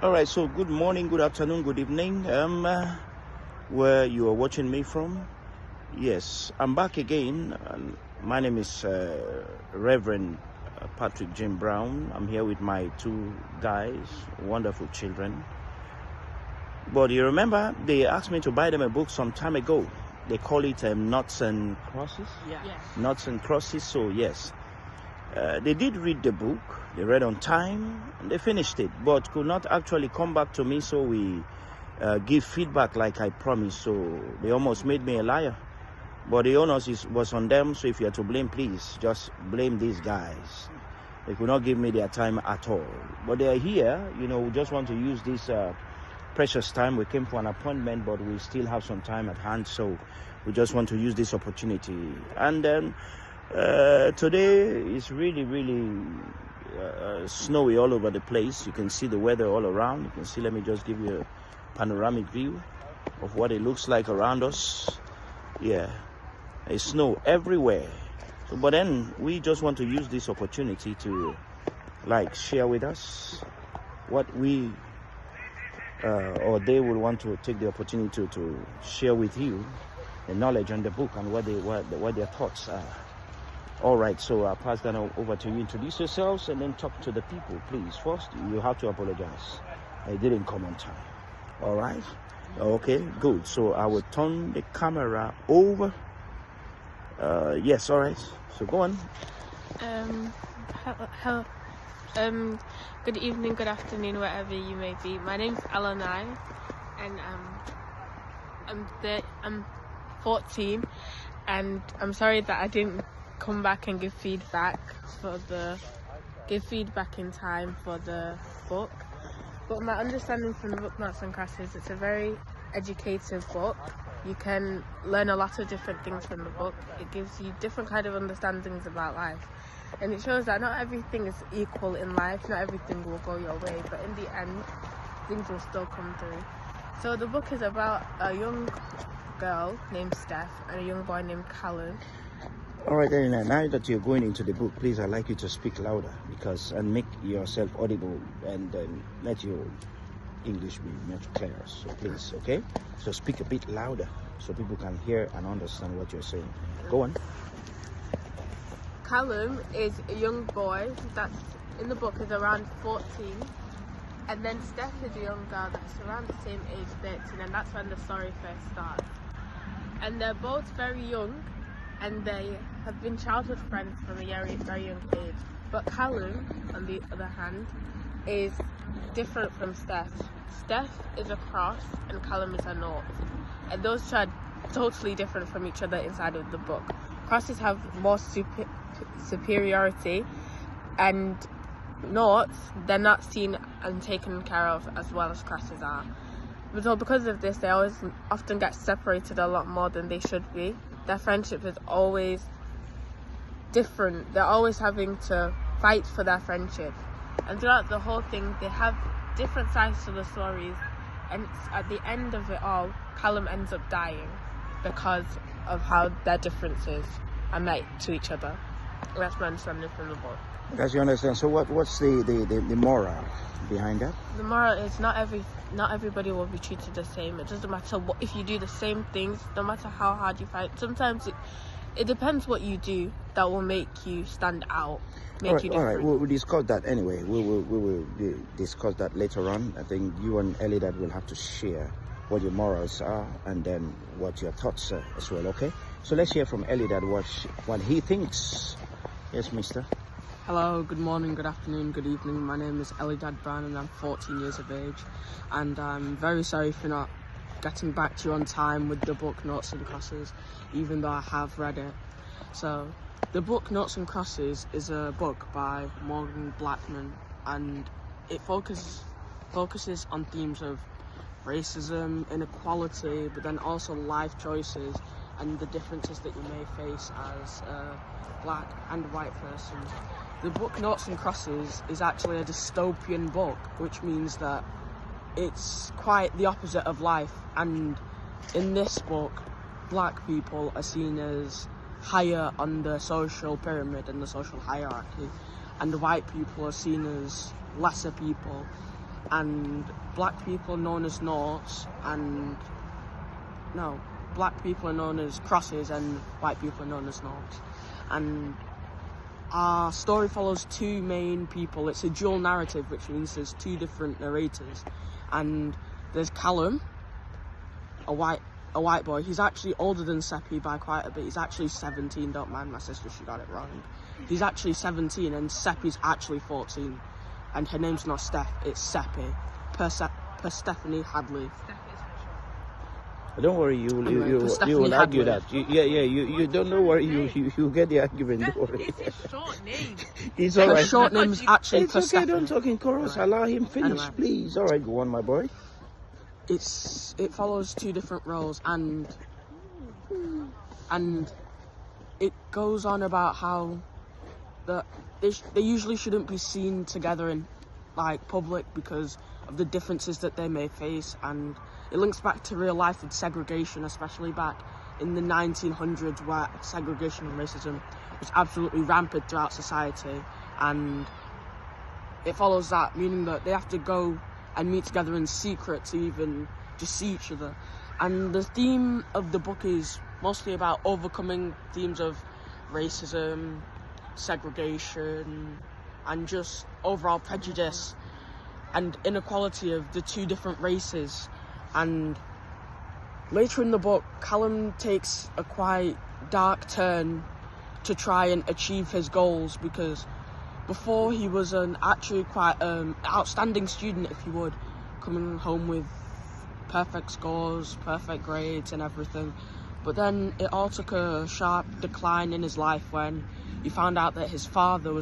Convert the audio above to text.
All right, so good morning, good afternoon, good evening. Where you are watching me from? Yes, I'm back again. My name is Reverend Patrick Jim Brown. I'm here with my two guys, wonderful children. But you remember, they asked me to buy them a book some time ago. They call it Knots and Crosses? Yeah. Yes. Knots and Crosses, so yes. They did read the book, they read on time, and they finished it, but could not actually come back to me, so we give feedback like I promised. So they almost made me a liar. But the onus was on them, so if you are to blame, please just blame these guys. They could not give me their time at all. But they are here, we just want to use this precious time. We came for an appointment, but we still have some time at hand, so we just want to use this opportunity. And then today is really snowy all over the place. You can see the weather all around. You can see, let me just give you a panoramic view of what it looks like around us. Yeah, it's snow everywhere. So, but then we just want to use this opportunity to share with us what we or they will want to take the opportunity to share with you the knowledge on the book and what their thoughts are. All right, so I'll pass that over to you. Introduce yourselves and then talk to the people, please. First, you have to apologize. I didn't come on time. All right? Okay, good. So I will turn the camera over. Yes, all right. So go on. Good evening, good afternoon, wherever you may be. My name's Elanai, and I'm 14, and I'm sorry that I didn't come back and give feedback in time for the book. But my understanding from the book Knots and Crosses, it's a very educative book. You can learn a lot of different things from the book. It gives you different kind of understandings about life. And it shows that not everything is equal in life, not everything will go your way, but in the end, things will still come through. So the book is about a young girl named Steph and a young boy named Callum. All right, then, now that you're going into the book, please, I'd like you to speak louder and make yourself audible, and let your English be much clearer. So please, okay? So speak a bit louder so people can hear and understand what you're saying. Go on. Callum is a young boy that's in the book is around 14, and then Steph is a young girl that's around the same age, 13, and that's when the story first starts. And they're both very young, and they have been childhood friends from a very young age. But Callum, on the other hand, is different from Steph. Steph is a cross and Callum is a nought. And those two are totally different from each other inside of the book. Crosses have more superiority, and noughts, they're not seen and taken care of as well as crosses are. So because of this, they often get separated a lot more than they should be. Their friendship is always different. They're always having to fight for their friendship. And throughout the whole thing, they have different sides to the stories. And at the end of it all, Callum ends up dying because of how their differences are met to each other. And that's my understanding from the book. As you understand, so what's the moral behind that? The moral is not everybody will be treated the same. It doesn't matter if you do the same things, no matter how hard you fight. Sometimes it depends what you do that will make you stand out, make you different. All right, we'll discuss that anyway. We will discuss that later on. I think you and Elidad will have to share what your morals are and then what your thoughts are as well, okay? So let's hear from Elidad what he thinks. Yes, mister. Hello, good morning, good afternoon, good evening. My name is Elidad Brown and I'm 14 years of age, and I'm very sorry for not getting back to you on time with the book Knots and Crosses, even though I have read it. So the book Knots and Crosses is a book by Morgan Blackman, and it focuses on themes of racism, inequality, but then also life choices and the differences that you may face as a black and white person. The book Knots and Crosses is actually a dystopian book, which means that it's quite the opposite of life. And in this book, black people are seen as higher on the social pyramid and the social hierarchy, and the white people are seen as lesser people. and black people are known as noughts, and no, black people are known as crosses and white people are known as noughts. And our story follows two main people. It's a dual narrative, which means there's two different narrators. And there's Callum, a white boy. He's actually older than Seppi by quite a bit. He's actually 17, don't mind my sister, she got it wrong. He's actually 17 and Seppi's actually 14. And her name's not Steph, it's Seppi, per Stephanie Hadley. Don't worry, you will argue that. You don't know where you get the argument. Don't worry. It's a short name. It's all right. Her short name's actually It's okay. Persephone. Don't talk in chorus. Allow him finish, Anyway. please. All right, go on, my boy. It follows two different roles, and it goes on about how they usually shouldn't be seen together in like public because of the differences that they may face, and it links back to real life with segregation, especially back in the 1900s where segregation and racism was absolutely rampant throughout society. And it follows that, meaning that they have to go and meet together in secret to even just see each other. And the theme of the book is mostly about overcoming themes of racism, segregation, and just overall prejudice and inequality of the two different races. And later in the book, Callum takes a quite dark turn to try and achieve his goals, because before he was actually quite outstanding student, if you would, coming home with perfect scores, perfect grades and everything. But then it all took a sharp decline in his life when he found out that his father was